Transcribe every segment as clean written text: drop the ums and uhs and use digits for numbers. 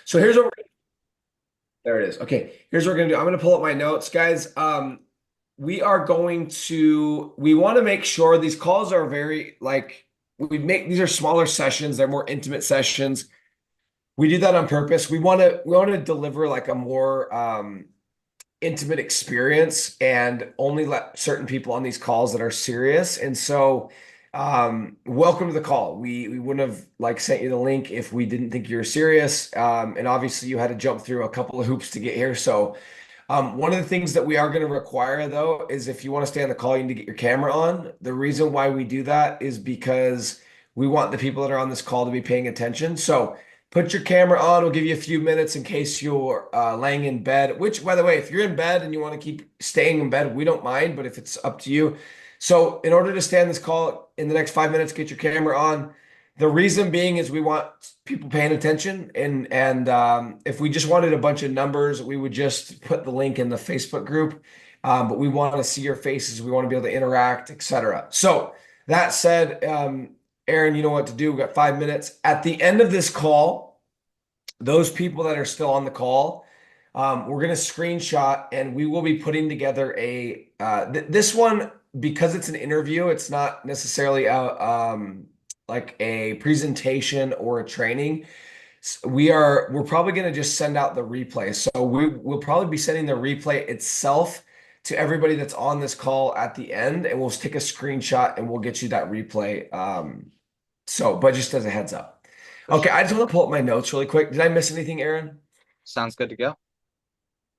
So there it is. Okay, here's what we're gonna do. I'm gonna pull up my notes, guys. We want to make sure these calls are very these are smaller sessions, they're more intimate sessions. We do that on purpose. We want to deliver like a more intimate experience and only let certain people on these calls that are serious. And so, welcome to the call. We wouldn't have like sent you the link if we didn't think you were serious. And obviously you had to jump through a couple of hoops to get here. So, one of the things that we are going to require though is if you want to stay on the call, you need to get your camera on. The reason why we do that is because we want the people that are on this call to be paying attention. So put your camera on. We'll give you a few minutes in case you're laying in bed, which, by the way, if you're in bed and you want to keep staying in bed, we don't mind, but if it's up to you. So in order to stay on this call in the next 5 minutes, get your camera on. The reason being is we want people paying attention, and if we just wanted a bunch of numbers, we would just put the link in the Facebook group. But we want to see your faces. We want to be able to interact, etc. So that said, Aaron, you know what to do. We've got 5 minutes. At the end of this call, those people that are still on the call, we're going to screenshot and we will be putting together this one, because it's an interview, it's not necessarily like a presentation or a training. We're probably going to just send out the replay. So we'll probably be sending the replay itself to everybody that's on this call at the end, and we'll take a screenshot and we'll get you that replay. But just as a heads up. For Okay, sure. I just want to pull up my notes really quick. Did I miss anything, Aaron? Sounds good to go.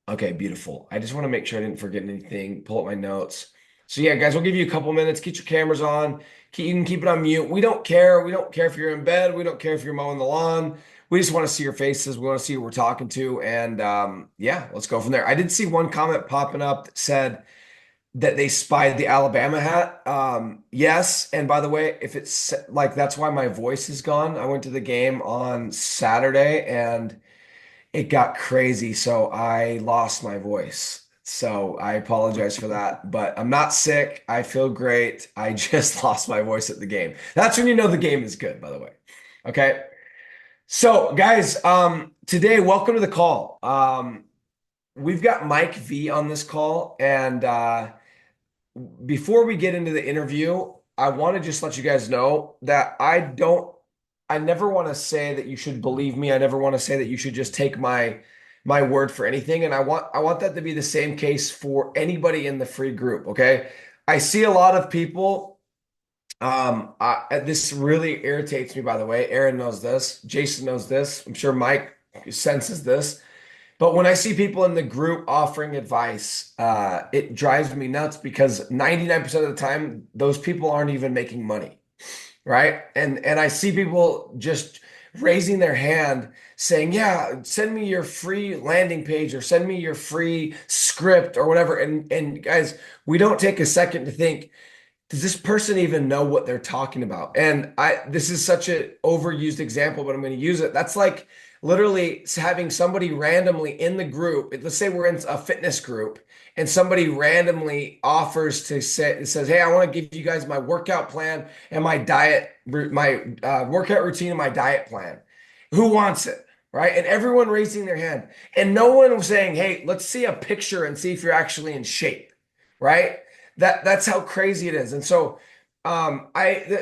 Okay, beautiful. I just want to make sure I didn't forget anything. Pull up my notes. So yeah, guys, we'll give you a couple minutes. Get your cameras on. You can keep it on mute. We don't care. We don't care if you're in bed. We don't care if you're mowing the lawn. We just want to see your faces. We want to see who we're talking to. And yeah, let's go from there. I did see one comment popping up that said that they spied the Alabama hat. Yes. And by the way, if it's like that's why my voice is gone. I went to the game on Saturday and it got crazy, so I lost my voice. So I apologize for that, but I'm not sick. I feel great. I just lost my voice at the game. That's when you know the game is good, by the way. Okay. So guys, today, welcome to the call. We've got Mike V on this call, and before we get into the interview, I want to just let you guys know that I never want to say that you should believe me. I never want to say that you should just take my word for anything. And I want that to be the same case for anybody in the free group. Okay. I see a lot of people. This really irritates me, by the way. Aaron knows this. Jason knows this. I'm sure Mike senses this. But when I see people in the group offering advice, it drives me nuts because 99% of the time, those people aren't even making money, right? And I see people just raising their hand saying, "Yeah, send me your free landing page or send me your free script or whatever." And guys, we don't take a second to think, does this person even know what they're talking about? And this is such an overused example, but I'm going to use it. That's like literally having somebody randomly in the group. Let's say we're in a fitness group and somebody randomly offers to say, says, "Hey, I want to give you guys my workout plan and my diet, my workout routine and my diet plan. Who wants it?" Right? And everyone raising their hand and no one was saying, "Hey, let's see a picture and see if you're actually in shape." Right? That's how crazy it is. And so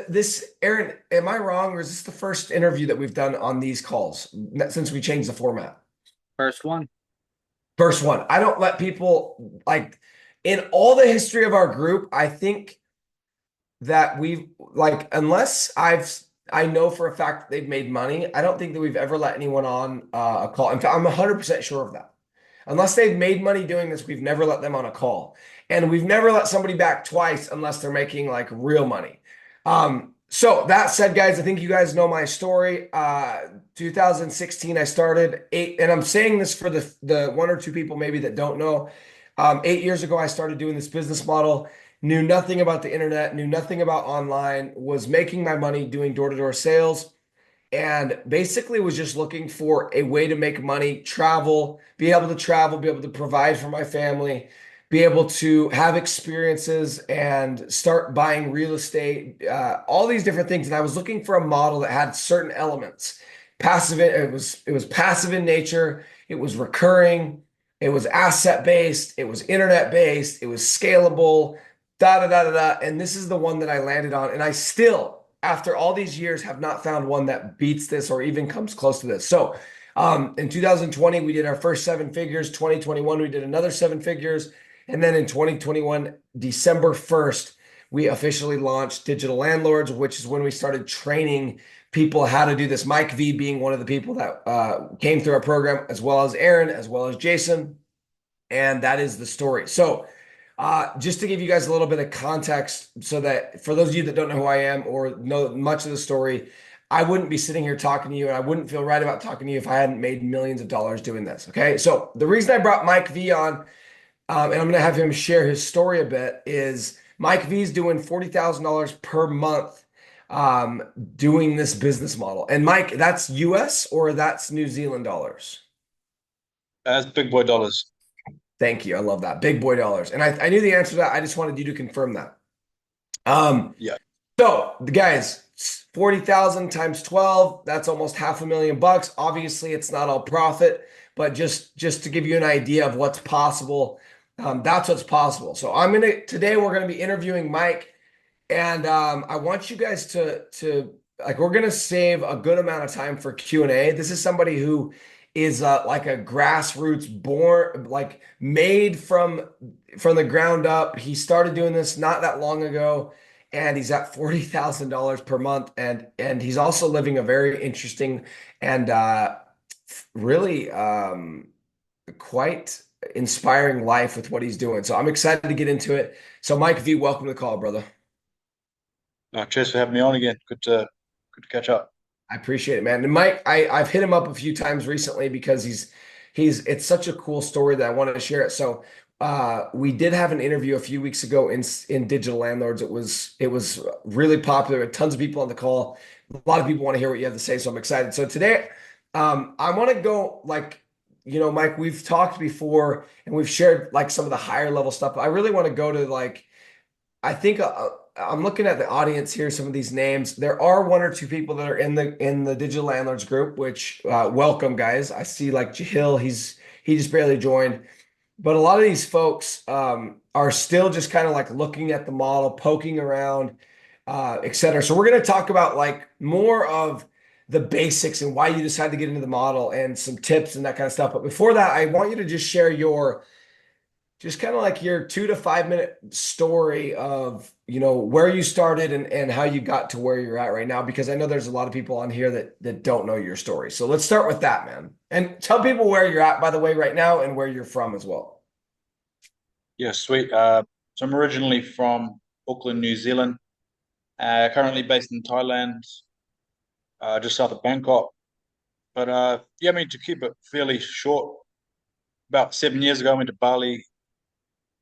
this Aaron, am I wrong, or is this the first interview that we've done on these calls since we changed the format? First one. First one. I don't let people like in all the history of our group, I think that we've like unless I know for a fact they've made money, I don't think that we've ever let anyone on a call. In fact, I'm 100% sure of that. Unless they've made money doing this, we've never let them on a call. And we've never let somebody back twice unless they're making like real money. So that said, guys, I think you guys know my story. 2016, I started and I'm saying this for the one or two people maybe that don't know. 8 years ago, I started doing this business model, knew nothing about the internet, knew nothing about online, was making my money doing door-to-door sales and basically was just looking for a way to make money, travel, be able to provide for my family, be able to have experiences and start buying real estate, all these different things. And I was looking for a model that had certain elements. passive. It was passive in nature. It was recurring. It was asset based. It was internet based. It was scalable. Da da da da da. And this is the one that I landed on. And I still, after all these years, have not found one that beats this or even comes close to this. So, in 2020, we did our first seven figures. 2021, we did another seven figures. And then in 2021, December 1st, we officially launched Digital Landlords, which is when we started training people how to do this. Mike V being one of the people that came through our program, as well as Aaron, as well as Jason. And that is the story. So, just to give you guys a little bit of context, so that for those of you that don't know who I am or know much of the story, I wouldn't be sitting here talking to you, and I wouldn't feel right about talking to you if I hadn't made millions of dollars doing this. Okay. So, the reason I brought Mike V on, and I'm going to have him share his story a bit, is Mike V is doing $40,000 per month um, doing this business model. And Mike, that's US or that's New Zealand dollars? That's big boy dollars. Thank you. I love that. Big boy dollars. And I knew the answer to that. I just wanted you to confirm that. Um, Yeah. so the guys, 40,000 times 12, that's almost $500,000. Obviously, it's not all profit, but just to give you an idea of what's possible, that's what's possible. So today we're gonna be interviewing Mike, and I want you guys to like, we're gonna save a good amount of time for Q&A. This is somebody who is like a grassroots born, like made from the ground up. He started doing this not that long ago, and he's at $40,000 per month, and he's also living a very interesting and really quite inspiring life with what he's doing. So I'm excited to get into it. So Mike V, welcome to the call, brother. Cheers for having me on again. Good to catch up. I appreciate it, man. And Mike, I've hit him up a few times recently because he's it's such a cool story that I wanted to share it. So we did have an interview a few weeks ago in Digital Landlords. It was really popular. We had tons of people on the call. A lot of people want to hear what you have to say, so I'm excited. So today, I want to go like, Mike, we've talked before and we've shared like some of the higher level stuff. But I really want to go to like, I think I'm looking at the audience here, some of these names. There are one or two people that are in the Digital Landlords group, which welcome, guys. I see like Jahil, he just barely joined. But a lot of these folks are still just kind of like looking at the model, poking around, et cetera. So we're going to talk about like more of the basics and why you decided to get into the model and some tips and that kind of stuff. But before that, I want you to just share your just kind of like your 2 to 5 minute story of where you started and how you got to where you're at right now, because I know there's a lot of people on here that don't know your story. So let's start with that, man, and tell people where you're at, by the way, right now, and where you're from as well. Yeah, sweet. So I'm originally from Auckland, New Zealand. Currently based in Thailand, just south of Bangkok. But yeah, I mean, to keep it fairly short, about 7 years ago, I went to Bali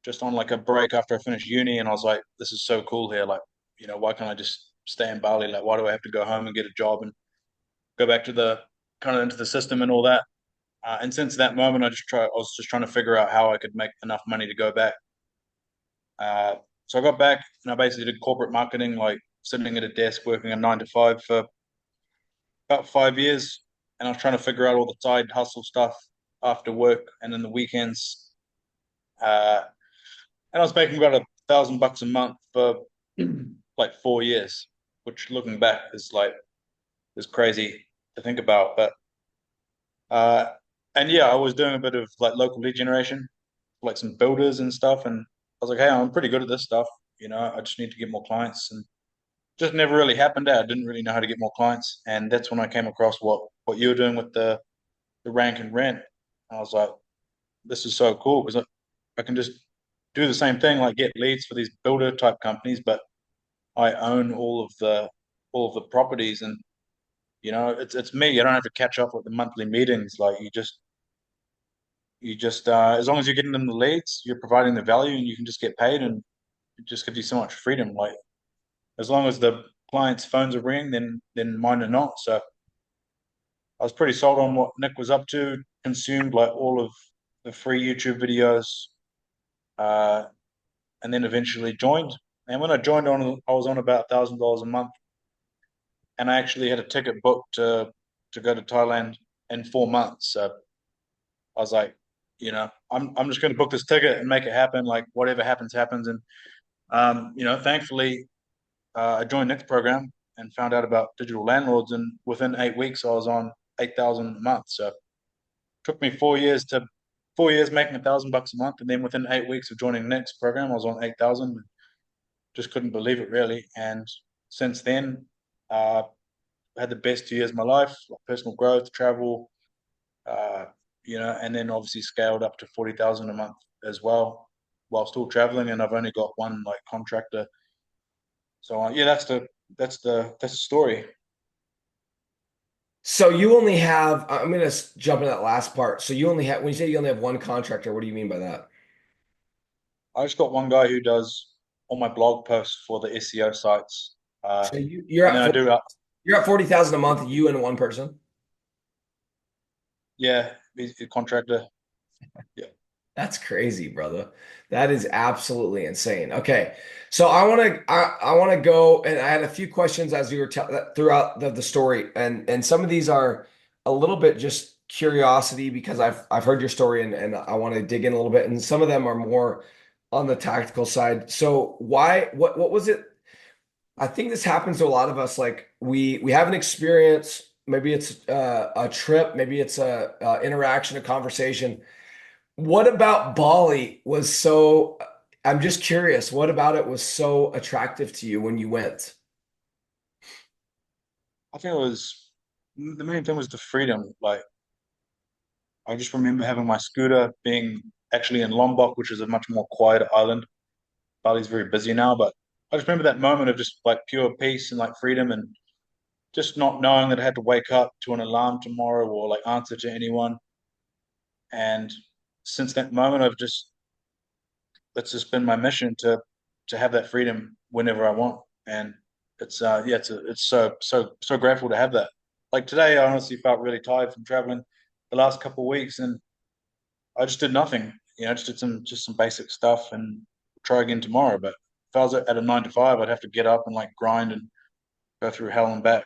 just on like a break after I finished uni, and I was like, this is so cool here. Like, why can't I just stay in Bali? Like, why do I have to go home and get a job and go back to the kind of into the system and all that? And since that moment, I was just trying to figure out how I could make enough money to go back. So I got back and I basically did corporate marketing, like sitting at a desk working a 9 to 5 for about 5 years. And I was trying to figure out all the side hustle stuff after work and in the weekends. Uh, and I was making about $1,000 a month for like 4 years, which looking back is crazy to think about. But uh, and yeah, I was doing a bit of like local lead generation, like some builders and stuff. And I was like, hey, I'm pretty good at this stuff. I just need to get more clients, and just never really happened. I didn't really know how to get more clients, and that's when I came across what you were doing with the rank and rent. I was like, this is so cool because I can just do the same thing, like get leads for these builder type companies, but I own all of the properties, and it's me. You don't have to catch up with the monthly meetings. Like you just as long as you're getting them the leads, you're providing the value, and you can just get paid, and it just gives you so much freedom. Like as long as the client's phones are ringing, then mine are not. So I was pretty sold on what Nick was up to. Consumed like all of the free YouTube videos, uh, and then eventually joined. And when I joined on, I was on about $1,000 a month, and I actually had a ticket booked to to go to Thailand in 4 months. So I was like, I'm just going to book this ticket and make it happen. Like whatever happens, happens. And thankfully, I joined Nick's program and found out about digital landlords. And within 8 weeks, I was on 8,000 a month. So it took me 4 years making $1,000 a month, and then within 8 weeks of joining Nick's program, I was on 8,000. Just couldn't believe it really. And since then, I had the best 2 years of my life, like personal growth, travel, uh, and then obviously scaled up to 40,000 a month as well, while still traveling. And I've only got one like contractor. So yeah, that's the story. So you only have, I'm going to jump in that last part. So you only have, when you say you only have one contractor, what do you mean by that? I just got one guy who does all my blog posts for the SEO sites, So you're and then at I do you're at 40,000 a month, you and one person. yeah, he's a contractor. Yeah, That's crazy, brother. That is absolutely insane. Okay. So I want to go, and I had a few questions as you were throughout the story, and some of these are a little bit just curiosity because I've heard your story, and I want to dig in a little bit, and some of them are more on the tactical side. So what was it? I think this happens to a lot of us. Like we have an experience, maybe it's a trip, maybe it's a interaction, a conversation. What about Bali was so, I'm just curious, what about it was so attractive to you when you went? I think it was the main thing was the freedom. Like I just remember having my scooter being actually in Lombok, which is a much more quiet island. Bali's very busy now, but I just remember that moment of just like pure peace and like freedom and just not knowing that I had to wake up to an alarm tomorrow or like answer to anyone. And since that moment, I've just that's just been my mission to have that freedom whenever I want. And it's so grateful to have that. Like today, I honestly felt really tired from traveling the last couple of weeks, and I just did nothing. Just did some basic stuff and try again tomorrow. But if I was at a 9 to 5, I'd have to get up and like grind and go through hell and back.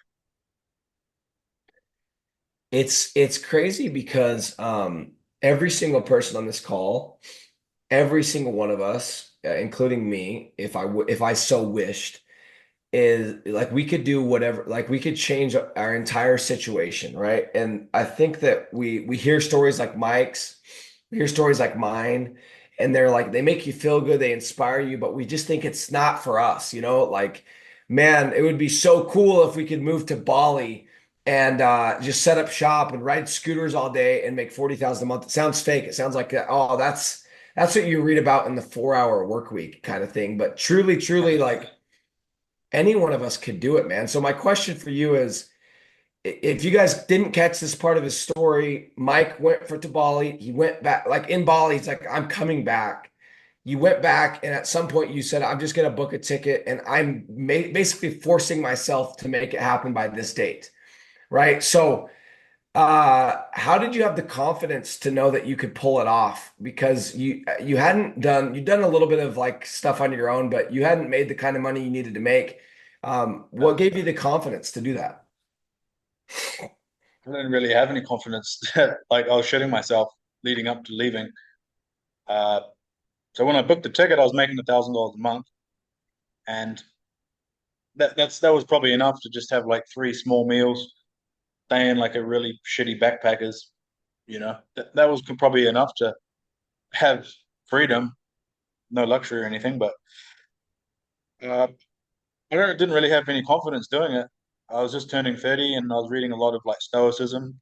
It's crazy because every single person on this call, every single one of us, including me, if I so wished, is like we could do whatever, like we could change our entire situation, right? And I think that we hear stories like Mike's, we hear stories like mine, and they're like they make you feel good, they inspire you, but we just think it's not for us, like, man, it would be so cool if we could move to Bali and just set up shop and ride scooters all day and make 40,000 a month. It sounds fake. It sounds like, oh, that's what you read about in the 4 hour work week kind of thing. But truly, truly, like any one of us could do it, man. So my question for you is, if you guys didn't catch this part of his story, Mike went to Bali. He went back, like in Bali, he's like, I'm coming back. You went back, and at some point you said, I'm just going to book a ticket, and I'm basically forcing myself to make it happen by this date, right? So, how did you have the confidence to know that you could pull it off? Because you'd done a little bit of like stuff on your own, but you hadn't made the kind of money you needed to make. What gave you the confidence to do that? I didn't really have any confidence. Like I was shitting myself leading up to leaving. Uh, so when I booked the ticket, I was making $1,000 a month, and that was probably enough to just have like three small meals, stay in like a really shitty backpackers. That was probably enough to have freedom, no luxury or anything. But uh, didn't really have any confidence doing it. I was just turning 30, and I was reading a lot of like stoicism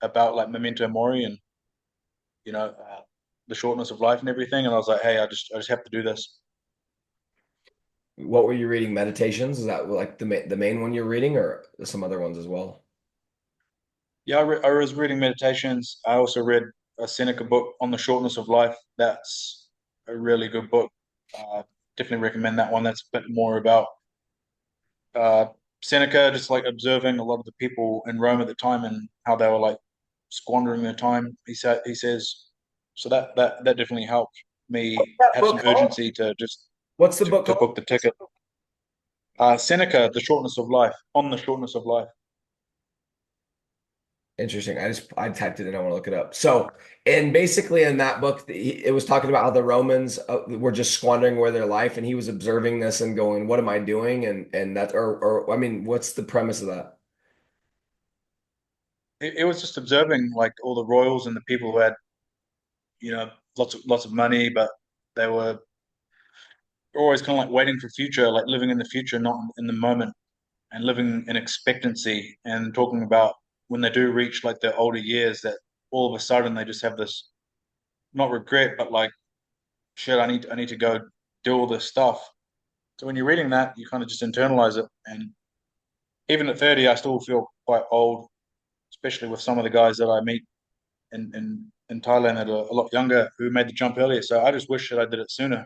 about like memento mori and you know, uh, the shortness of life and everything. And I was like, hey, I just have to do this. What were you reading? Meditations? Is that like the main one you're reading, or some other ones as well? Yeah, I was reading meditations. I also read a Seneca book on the shortness of life. That's a really good book. Uh, Definitely recommend that one. That's a bit more about uh, Seneca, just like observing a lot of the people in Rome at the time and how they were like squandering their time. He says, so that definitely helped me That have book some called? urgency to just What's the book to called? book the ticket. Seneca, The Shortness of Life, on the shortness of life. Interesting. I typed it in. I want to look it up. So, and basically in that book, it was talking about how the Romans were just squandering away their life, and he was observing this and going, "What am I doing?" And that, or I mean, what's the premise of that? It was just observing like all the royals and the people who had, lots of money, but they were always kind of like waiting for future, like living in the future, not in the moment, and living in expectancy, and talking about when they do reach like their older years that all of a sudden they just have this, not regret, but like, shit, I need to go do all this stuff. So when you're reading that, you kind of just internalize it. And even at 30, I still feel quite old, especially with some of the guys that I meet in Thailand that are a lot younger who made the jump earlier. So I just wish that I did it sooner.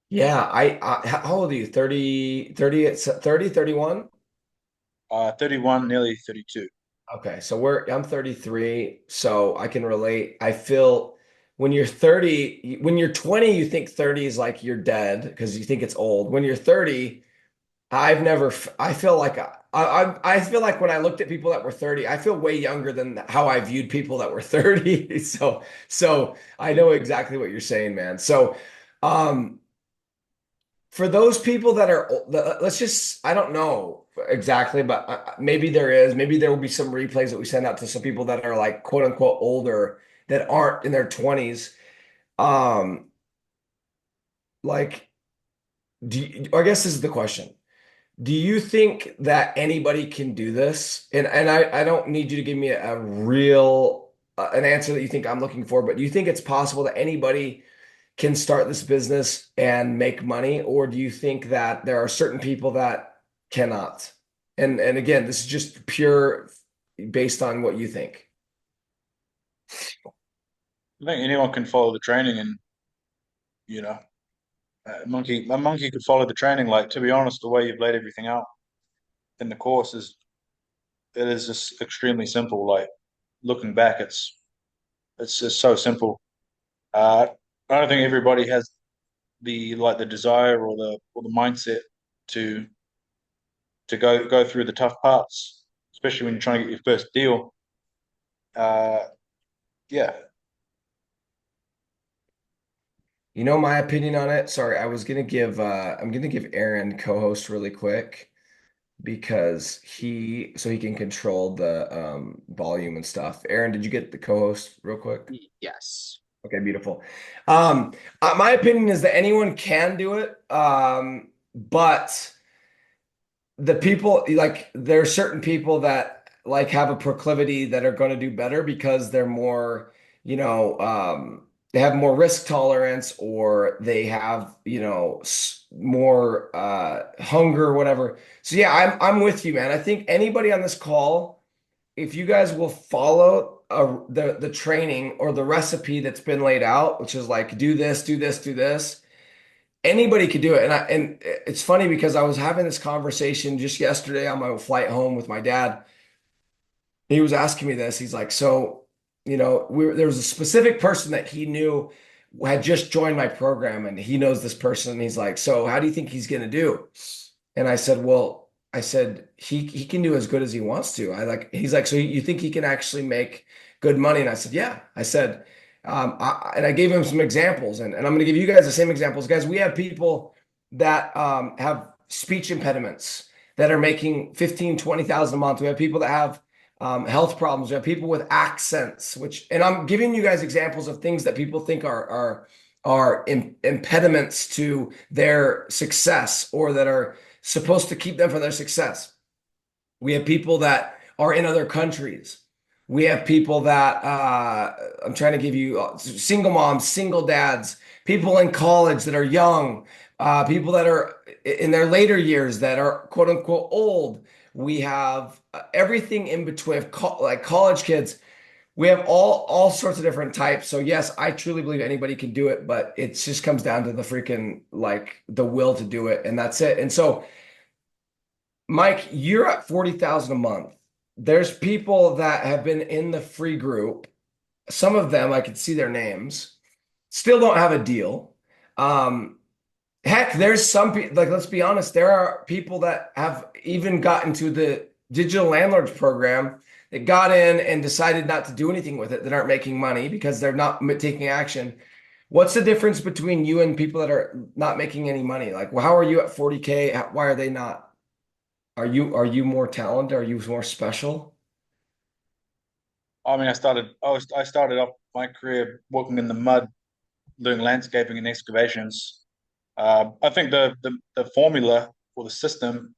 Yeah, how old are you? 30, 30, it's 30, 31? 31, nearly 32. Okay, so I'm 33, so I can relate. I feel when you're 30, when you're 20, you think 30 is like you're dead because you think it's old. When you're 30, I feel like I feel like when I looked at people that were 30, I feel way younger than how I viewed people that were 30. So I know exactly what you're saying, man. So um for those people that are, let's just, I don't know exactly, but maybe there is, maybe there will be some replays that we send out to some people that are like quote unquote older that aren't in their 20s. Um, like, I guess this is the question. Do you think that anybody can do this? And I don't need you to give me a real, an answer that you think I'm looking for, but do you think it's possible that anybody can start this business and make money, or do you think that there are certain people that cannot? And again, this is just pure based on what you think. I think anyone can follow the training, and you know, a monkey could follow the training. Like, to be honest, the way you've laid everything out in the course is it is just extremely simple. Like looking back, it's just so simple. I don't think everybody has the desire or the mindset to go through the tough parts, especially when you're trying to get your first deal. Uh, yeah, You know my opinion on it. Sorry, I'm gonna give Aaron co-host really quick because he can control the volume and stuff. Aaron, did you get the co-host real quick? Yes. Okay, beautiful. Um, my opinion is that anyone can do it, but the people like there are certain people that like have a proclivity that are going to do better because they're more, they have more risk tolerance or they have, more hunger or whatever. So yeah, I'm with you, man. I think anybody on this call, if you guys will follow the training or the recipe that's been laid out, which is like do this, do this, do this, anybody could do it. And it's funny because I was having this conversation just yesterday on my flight home with my dad. He was asking me this. He's like, so, there was a specific person that he knew had just joined my program and he knows this person. And he's like, so how do you think he's going to do? And I said, well, I said, he can do as good as he wants to. He's like, so you think he can actually make good money? And I said, yeah. I said, and I gave him some examples and I'm going to give you guys the same examples. Guys, we have people that have speech impediments that are making 15, 20,000 a month. We have people that have health problems. We have people with accents, and I'm giving you guys examples of things that people think are impediments to their success or that are supposed to keep them from their success. We have people that are in other countries. We have people that I'm trying to give you single moms, single dads, people in college that are young, people that are in their later years that are quote unquote old. We have everything in between, like college kids. We have all sorts of different types. So yes, I truly believe anybody can do it, but it just comes down to the freaking like the will to do it, and that's it. And so Mike, you're at 40,000 a month. There's people that have been in the free group. Some of them, I could see their names, still don't have a deal. Um, heck, there's some people, like, let's be honest, there are people that have even gotten to the digital landlords program that got in and decided not to do anything with it, that aren't making money because they're not taking action. What's the difference between you and people that are not making any money? Like, well, how are you at 40K? Why are they not? Are you more talented? Are you more special? I mean, I started off my career working in the mud, doing landscaping and excavations. I think the formula for the system,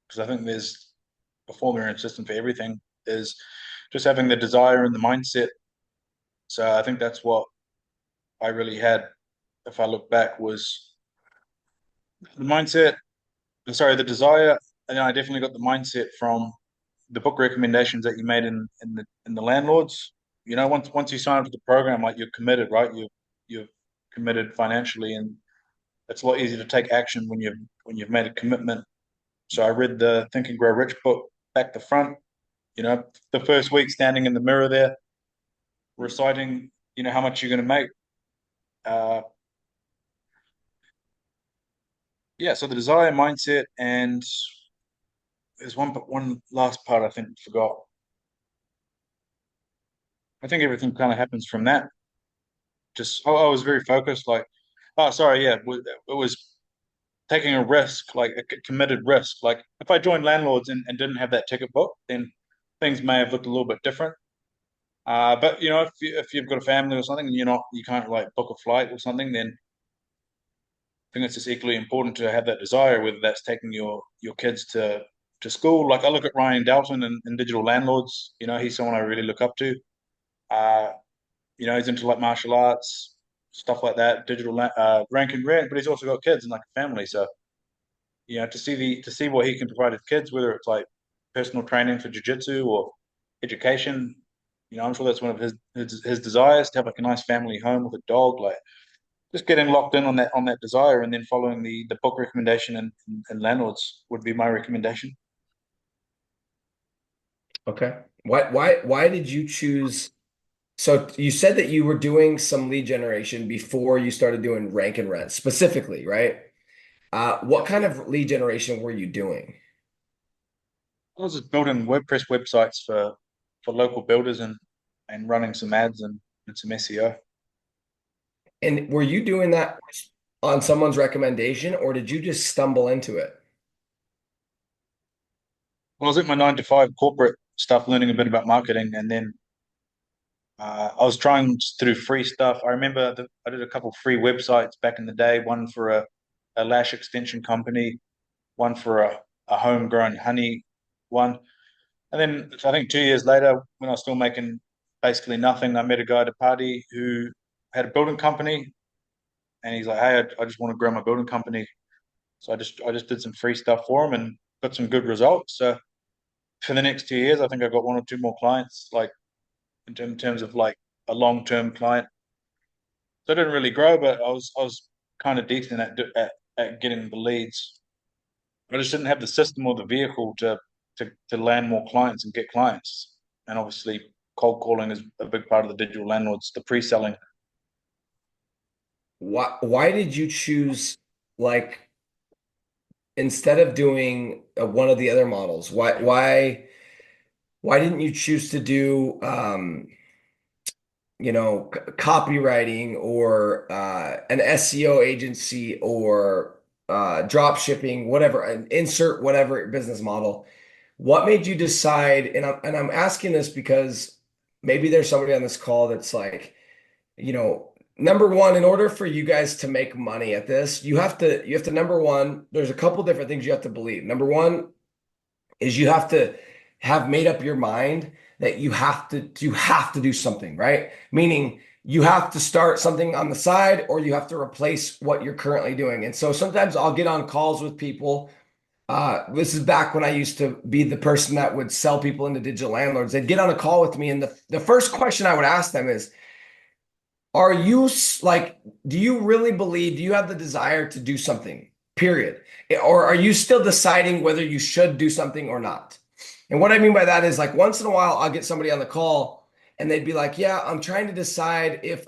because I think there's a formula and system for everything, is just having the desire and the mindset. So I think that's what I really had, if I look back, was the mindset. Sorry, the desire, and I definitely got the mindset from the book recommendations that you made in the landlords. You know, once you sign up to the program, like you're committed, right? You're committed financially, and it's a lot easier to take action when you've made a commitment. So I read the Think and Grow Rich book back to front. You know, the first week standing in the mirror there, reciting, how much you're going to make. Uh, yeah, so the desire, mindset, and there's one last part I think I forgot. I think everything kind of happens from that. Just I was very focused. Like, oh, sorry, yeah, it was taking a risk, like a committed risk. Like if I joined landlords and didn't have that ticket book, then things may have looked a little bit different. But if you've got a family or something, and you can't like book a flight or something, then I think it's just equally important to have that desire, whether that's taking your kids to school. Like I look at Ryan Dalton and Digital Landlords. He's someone I really look up to. Uh, he's into like martial arts, stuff like that, rank and rent, but he's also got kids and like a family. So to see what he can provide his kids, whether it's like personal training for jujitsu or education, I'm sure that's one of his desires to have like a nice family home with a dog. Like just getting locked in on that desire, and then following the book recommendation and landlords would be my recommendation. Okay. Why did you choose? So you said that you were doing some lead generation before you started doing rank and rent specifically, right? What Yep. kind of lead generation were you doing? I was just building WordPress websites for local builders and running some ads and some SEO. And were you doing that on someone's recommendation, or did you just stumble into it? Well, I was at my 9 to 5 corporate stuff, learning a bit about marketing, and then I was trying to do free stuff. I remember I did a couple free websites back in the day, one for a lash extension company, one for a homegrown honey one. And then I think 2 years later, when I was still making basically nothing, I met a guy at a party who had a building company, and he's like, "Hey, I just want to grow my building company." So I just did some free stuff for him and got some good results. So for the next 2 years, I think I got one or two more clients, like in terms of like a long-term client. So I didn't really grow, but I was kind of decent at getting the leads. I just didn't have the system or the vehicle to land more clients and get clients. And obviously, cold calling is a big part of the digital landlords, the pre-selling. Why did you choose, like, instead of doing one of the other models? Why didn't you choose to do copywriting or an SEO agency or drop shipping, whatever, insert whatever business model? What made you decide? And I'm asking this because maybe there's somebody on this call that's like, number one, in order for you guys to make money at this, you have to number one, there's a couple different things you have to believe. Number one is you have to have made up your mind that you have to do something, right? Meaning you have to start something on the side or you have to replace what you're currently doing. And so sometimes I'll get on calls with people. This is back when I used to be the person that would sell people into digital landlords. They'd get on a call with me, and the first question I would ask them is, are you like, do you really believe, do you have the desire to do something, period? Or are you still deciding whether you should do something or not? And what I mean by that is, like, once in a while, I'll get somebody on the call and they'd be like, yeah, I'm trying to decide if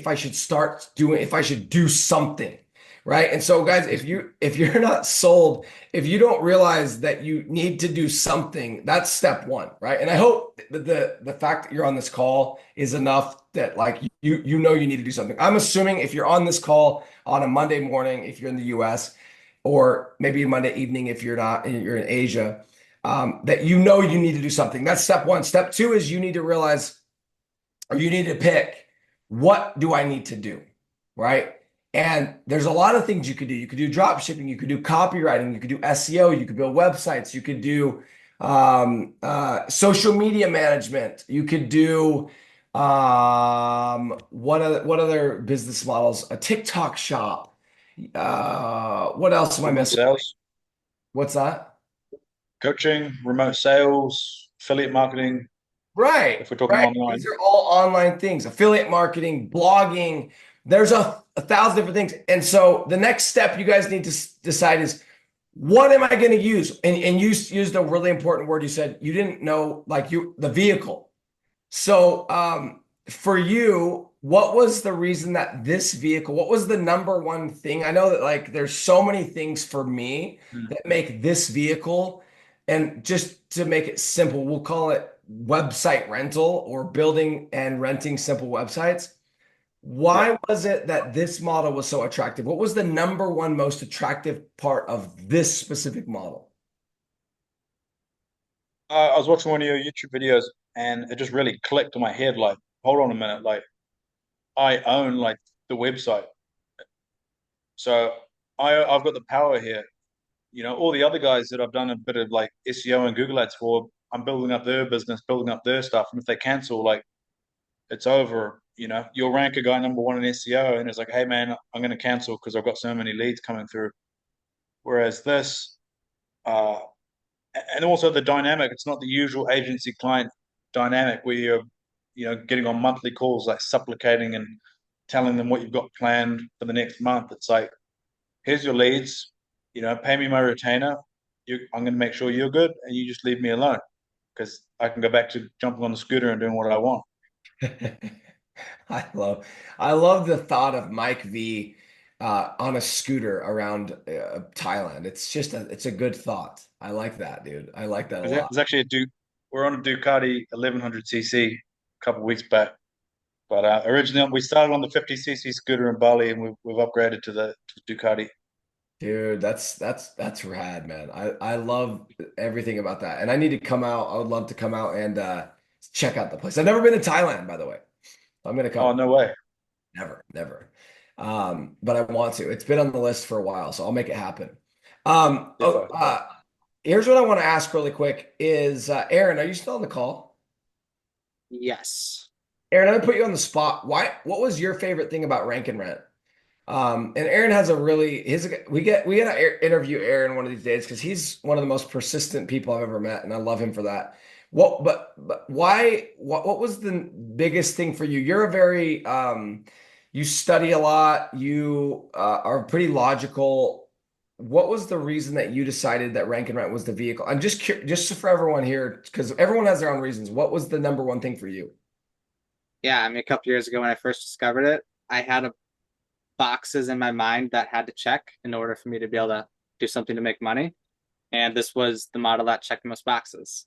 I should start doing, if I should do something, right? And so guys, if you're not sold, if you don't realize that you need to do something, that's step one, right? And I hope that the fact that you're on this call is enough that like you know you need to do something. I'm assuming if you're on this call on a Monday morning, if you're in the US, or maybe Monday evening if you're not, you're in Asia, that you know you need to do something. That's step one. Step two is you need to realize, or you need to pick, what do I need to do? Right. And there's a lot of things you could do. You could do drop shipping, you could do copywriting, you could do SEO, you could build websites, you could do social media management, you could do what other business models? A TikTok shop. What else am I Remote missing? sales, What's that? coaching, remote sales, affiliate marketing, Right, if we're talking right. These online. are all online things, affiliate marketing, blogging. There's a thousand different things. And so the next step you guys need to decide is, what am I going to use? And you used a really important word. You said you didn't know, like, the vehicle. So for you, what was the reason that this vehicle, what was the number one thing? I know that like there's so many things for me Mm. that make this vehicle, and just to make it simple, we'll call it website rental or building and renting simple websites. Yeah. Why was it that this model was so attractive? What was the number one most attractive part of this specific model? I was watching one of your YouTube videos and it just really clicked in my head. Like, hold on a minute. Like, I own like the website. So I've got the power here. You know, all the other guys that I've done a bit of like SEO and Google Ads for, I'm building up their business, building up their stuff. And if they cancel, like it's over. You know, you'll rank a guy number one in SEO, and it's like, hey man, I'm going to cancel because I've got so many leads coming through. Whereas this, uh, and also the dynamic, it's not the usual agency client dynamic where you're, you know, getting on monthly calls, like supplicating and telling them what you've got planned for the next month. It's like, here's your leads, you know, pay me my retainer. I'm going to make sure you're good, and you just leave me alone because I can go back to jumping on the scooter and doing what I want. I love I love the thought of Mike V on a scooter around Thailand. It's a good thought. I like that, dude. I like that a lot. There's actually a Duke. We're on a Ducati 1100cc a couple of weeks back, but originally we started on the 50cc scooter in Bali, and we've upgraded to the Ducati. Dude, that's rad, man. I love everything about that. And I need to come out. I would love to come out and check out the place. I've never been to Thailand, by the way. I'm gonna Oh come. no way! Never, never. But I want to. It's been on the list for a while, so I'll make it happen. Defo. Here's what I want to ask really quick is Aaron, are you still on the call? Yes. Aaron, I'm gonna put you on the spot. What was your favorite thing about Rank and Rent? And Aaron has a really we gotta interview Aaron one of these days because he's one of the most persistent people I've ever met, and I love him for that. But why what was the biggest thing for you? You're a very you study a lot, you are pretty logical. What was the reason that you decided that Rank and Rent was the vehicle? I'm just just for everyone here, because everyone has their own reasons. What was the number one thing for you? Yeah, I mean, a couple years ago when I first discovered it, I had boxes in my mind that had to check in order for me to be able to do something to make money. And this was the model that checked most boxes.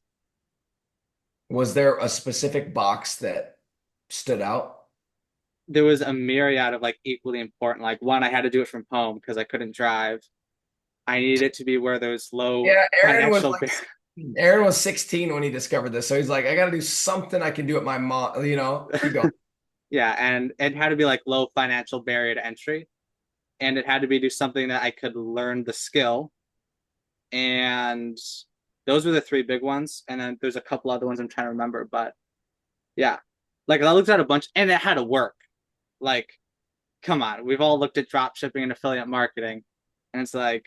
Was there a specific box that stood out? There was a myriad of like equally important, like one, I had to do it from home because I couldn't drive. I needed it to be where there's low Yeah, financial. Aaron was 16 when he discovered this. So he's like, I got to do something I can do at my mom, keep going. Yeah, and it had to be like low financial barrier to entry. And it had to be do something that I could learn the skill. And those were the three big ones. And then there's a couple other ones I'm trying to remember. But yeah, like I looked at a bunch and it had to work. Like, come on, we've all looked at drop shipping and affiliate marketing, and it's like,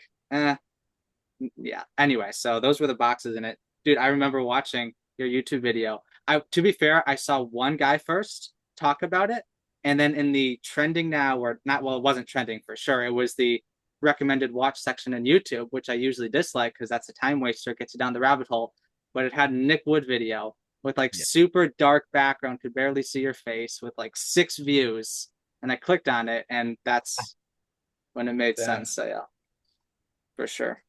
yeah. Anyway, so those were the boxes in it. Dude, I remember watching your YouTube video. To be fair, I saw one guy first talk about it, and then in the trending now, or not, well, it wasn't trending for sure. It was the recommended watch section in YouTube, which I usually dislike because that's a time waster, it gets you down the rabbit hole. But it had a Nick Wood video with like Yeah. super dark background, could barely see your face, with like 6 views. And I clicked on it, and that's when it made Damn. sense. So yeah, for sure.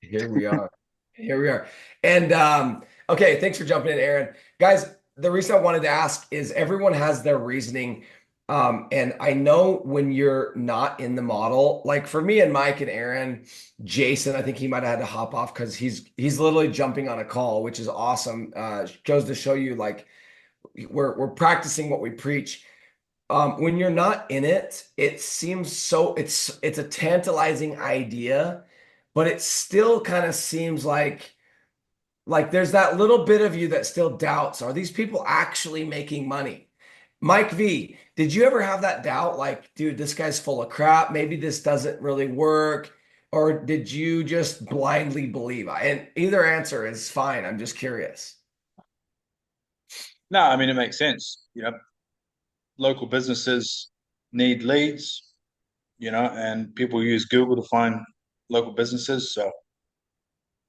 Here we are. Here we are. And okay, thanks for jumping in, Aaron. Guys, the reason I wanted to ask is everyone has their reasoning. And I know when you're not in the model, like for me and Mike and Aaron, Jason, I think he might have had to hop off because he's literally jumping on a call, which is awesome. Goes to show you like we're practicing what we preach. When you're not in it, it seems so it's a tantalizing idea, but it still kind of seems like there's that little bit of you that still doubts, are these people actually making money? Mike V, did you ever have that doubt? Like, dude, this guy's full of crap. Maybe this doesn't really work. Or did you just blindly believe? And either answer is fine. I'm just curious. No, I mean it makes sense. Local businesses need leads, and people use Google to find local businesses. So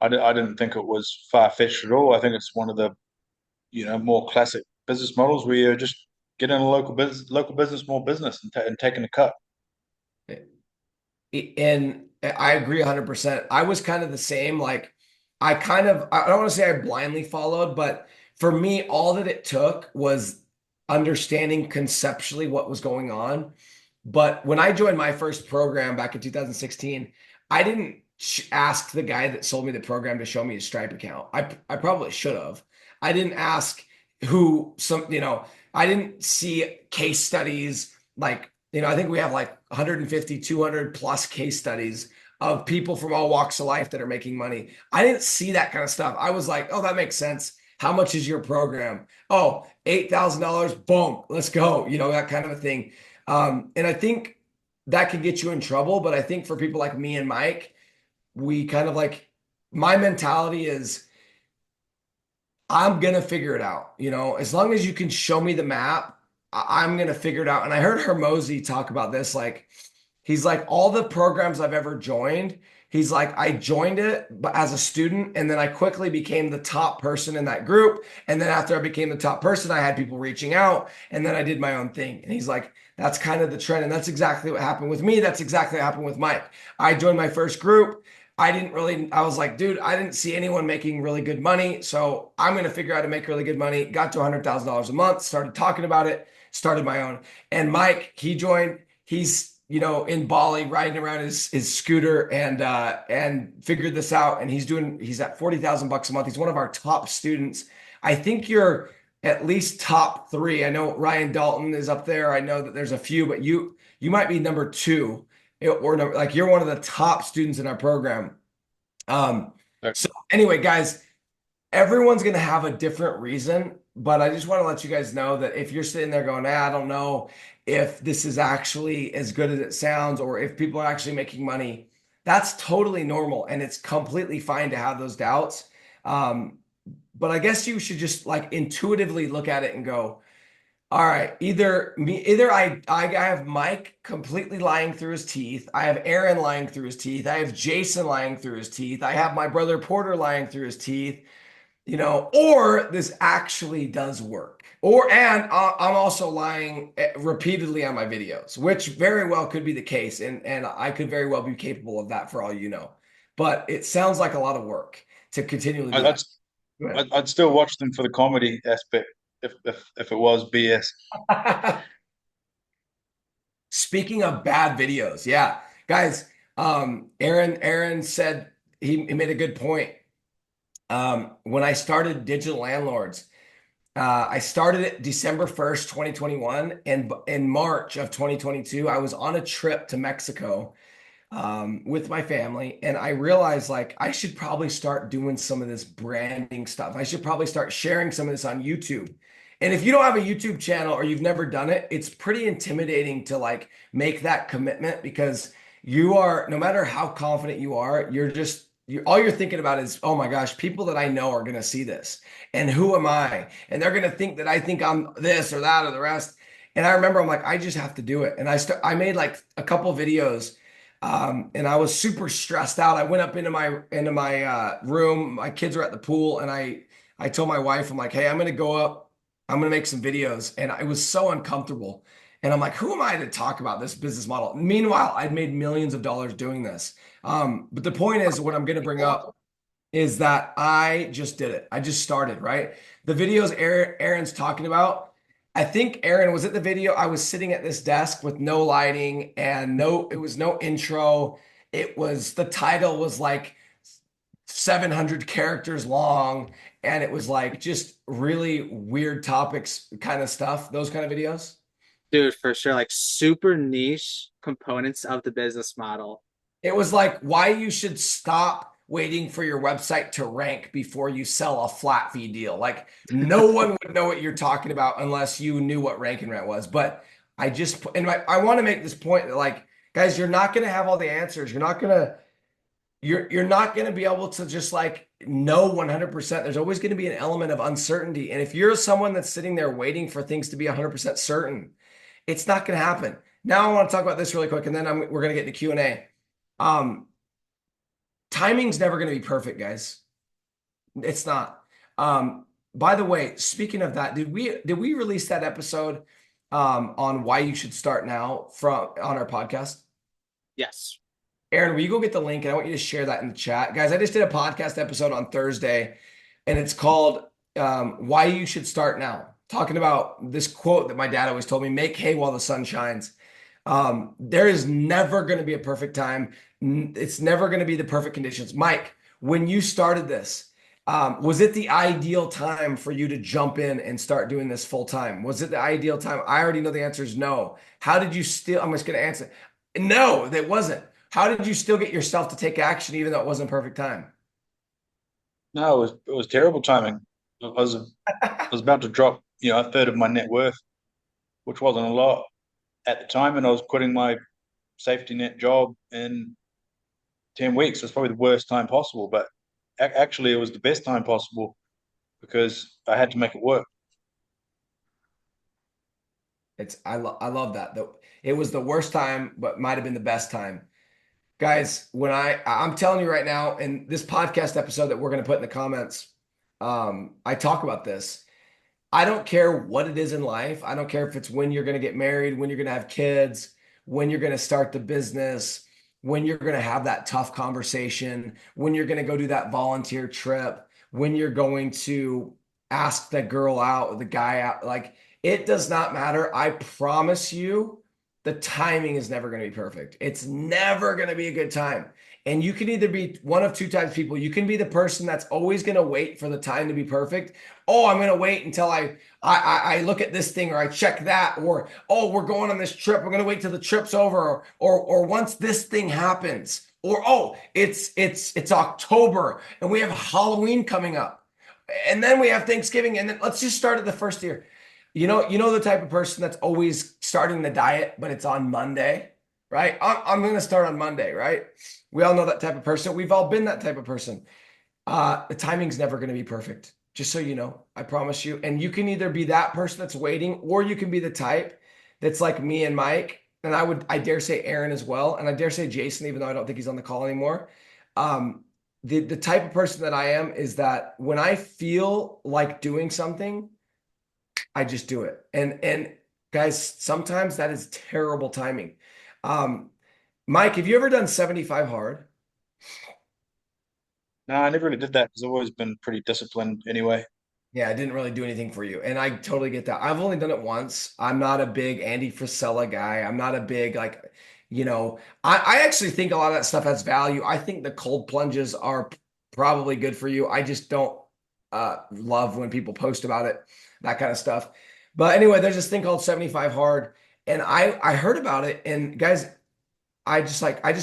I didn't think it was far-fetched at all. I think it's one of the, more classic business models where you're just getting a local business more business and taking a cut. And I agree 100%. I was kind of the same. Like, I don't want to say I blindly followed, but for me, all that it took was understanding conceptually what was going on. But when I joined my first program back in 2016, I didn't ask the guy that sold me the program to show me his Stripe account. I probably should have. I didn't ask I didn't see case studies like, I think we have like 150, 200 plus case studies of people from all walks of life that are making money. I didn't see that kind of stuff. I was like, oh, that makes sense. How much is your program? Oh, $8,000. Boom, let's go. That kind of a thing. And I think that could get you in trouble. But I think for people like me and Mike, we kind of like, my mentality is I'm going to figure it out. As long as you can show me the map, I'm going to figure it out. And I heard Hermosi talk about this. Like, he's like, all the programs I've ever joined, he's like, I joined it as a student, and then I quickly became the top person in that group. And then after I became the top person, I had people reaching out, and then I did my own thing. And he's like, that's kind of the trend. And that's exactly what happened with me. That's exactly what happened with Mike. I joined my first group. I was like, dude, I didn't see anyone making really good money. So I'm going to figure out how to make really good money. Got to $100,000 a month, started talking about it, started my own. And Mike, he joined, he's, in Bali riding around his scooter and figured this out. And he's at 40,000 bucks a month. He's one of our top students. I think you're at least top 3. I know Ryan Dalton is up there. I know that there's a few, but you might be number 2 or number, like you're one of the top students in our program. So anyway, guys, everyone's going to have a different reason, but I just want to let you guys know that if you're sitting there going, I don't know if this is actually as good as it sounds, or if people are actually making money, that's totally normal. And it's completely fine to have those doubts. But I guess you should just like intuitively look at it and go, all right, either I have Mike completely lying through his teeth. I have Aaron lying through his teeth. I have Jason lying through his teeth. I have my brother Porter lying through his teeth, or this actually does work. And I'm also lying repeatedly on my videos, which very well could be the case. And I could very well be capable of that for all you know. But it sounds like a lot of work to continually do that. I'd still watch them for the comedy aspect if it was BS. Speaking of bad videos, yeah, guys, Aaron said he made a good point. When I started Digital Landlords, I started it December 1st, 2021, and in March of 2022, I was on a trip to Mexico with my family, and I realized like I should probably start doing some of this branding stuff. I should probably start sharing some of this on YouTube. And if you don't have a YouTube channel or you've never done it, it's pretty intimidating to like make that commitment because no matter how confident you are, all you're thinking about is, oh my gosh, people that I know are going to see this. And who am I? And they're going to think that I think I'm this or that or the rest. And I remember I'm like, I just have to do it. And I made like a couple videos. And I was super stressed out. I went up into my room. My kids were at the pool, and I told my wife, I'm like, hey, I'm gonna go up. I'm gonna make some videos, and it was so uncomfortable. And I'm like, who am I to talk about this business model? Meanwhile, I'd made millions of dollars doing this. But the point is, what I'm going to bring up is that I just did it. I just started, right? The videos Aaron's talking about, I think Aaron was at the video. I was sitting at this desk with no lighting and it was no intro. The title was like 700 characters long, and it was like just really weird topics kind of stuff, those kind of videos. Dude, for sure. Like super niche components of the business model. It was like why you should stop waiting for your website to rank before you sell a flat fee deal. Like no one would know what you're talking about unless you knew what rank and rent was. But I want to make this point that like, guys, you're not going to have all the answers. You're not going to be able to just like know 100%. There's always going to be an element of uncertainty. And if you're someone that's sitting there waiting for things to be 100% certain, it's not going to happen. Now I want to talk about this really quick, and then we're going to get into Q&A. Timing's never going to be perfect, guys. It's not. By the way, speaking of that, did we release that episode on why you should start now on our podcast? Yes. Aaron, will you go get the link? And I want you to share that in the chat. Guys, I just did a podcast episode on Thursday, and it's called Why You Should Start Now. Talking about this quote that my dad always told me, make hay while the sun shines. There is never going to be a perfect time. It's never going to be the perfect conditions. Mike, when you started this, was it the ideal time for you to jump in and start doing this full time? Was it the ideal time? I already know the answer is no. How did you still, I'm just going to answer. No, that wasn't. How did you still get yourself to take action even though it wasn't perfect time? No, it was terrible timing. I was about to drop, a third of my net worth, which wasn't a lot at the time, and I was quitting my safety net job in 10 weeks. It's probably the worst time possible, but actually it was the best time possible because I had to make it work. I love that. It was the worst time, but might have been the best time. Guys, I'm telling you right now, in this podcast episode that we're going to put in the comments, I talk about this. I don't care what it is in life. I don't care if it's when you're going to get married, when you're going to have kids, when you're going to start the business, when you're going to have that tough conversation, when you're going to go do that volunteer trip, when you're going to ask the girl out, the guy out. Like, it does not matter. I promise you, the timing is never going to be perfect. It's never going to be a good time. And you can either be one of two types of people. You can be the person that's always going to wait for the time to be perfect. Oh, I'm going to wait until I look at this thing, or I check that, or oh, we're going on this trip. We're going to wait till the trip's over, or once this thing happens, or oh, it's October and we have Halloween coming up, and then we have Thanksgiving, and then let's just start at the first year. You know the type of person that's always starting the diet, but it's on Monday, right? I'm going to start on Monday, right? We all know that type of person. We've all been that type of person. The timing's never going to be perfect, just so you know. I promise you. And you can either be that person that's waiting, or you can be the type that's like me and Mike. And I dare say Aaron as well. And I dare say Jason, even though I don't think he's on the call anymore. The type of person that I am is that when I feel like doing something, I just do it. And guys, sometimes that is terrible timing. Mike, have you ever done 75 hard? No, I never really did that because I've always been pretty disciplined anyway. Yeah, I didn't really do anything for you. And I totally get that. I've only done it once. I'm not a big Andy Frisella guy. I'm not a big, like, I actually think a lot of that stuff has value. I think the cold plunges are probably good for you. I just don't love when people post about it, that kind of stuff. But anyway, there's this thing called 75 hard. And I heard about it. And guys, I just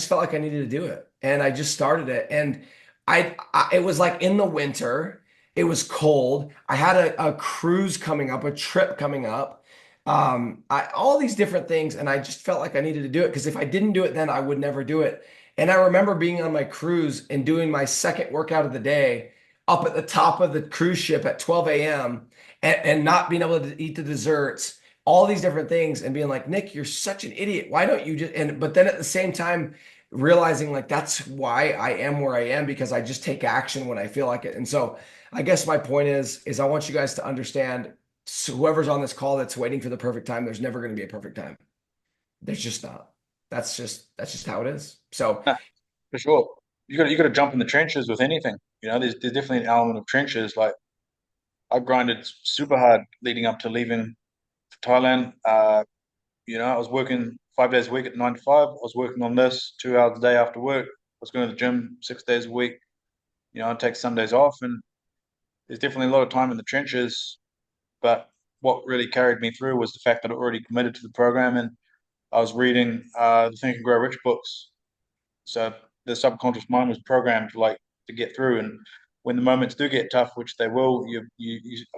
felt like I needed to do it. And I just started it. And it was like in the winter. It was cold. I had a cruise coming up, a trip coming up, all these different things. And I just felt like I needed to do it because if I didn't do it, then I would never do it. And I remember being on my cruise and doing my second workout of the day up at the top of the cruise ship at 12 a.m. and not being able to eat the desserts, all these different things, and being like, Nick, you're such an idiot. Why don't you but then at the same time, realizing like that's why I am where I am, because I just take action when I feel like it. And so I guess my point is I want you guys to understand So whoever's on this call that's waiting for the perfect time, there's never going to be a perfect time. There's just not. That's just how it is. So Nah, for sure. You got to jump in the trenches with anything. There's definitely an element of trenches. Like I grinded super hard leading up to leaving for Thailand. I was working 5 days a week at 9 to 5. I was working on this 2 hours a day after work. I was going to the gym 6 days a week. I'd take Sundays off, and there's definitely a lot of time in the trenches. But what really carried me through was the fact that I already committed to the program, and I was reading the Think and Grow Rich books. So the subconscious mind was programmed to get through. And when the moments do get tough, which they will,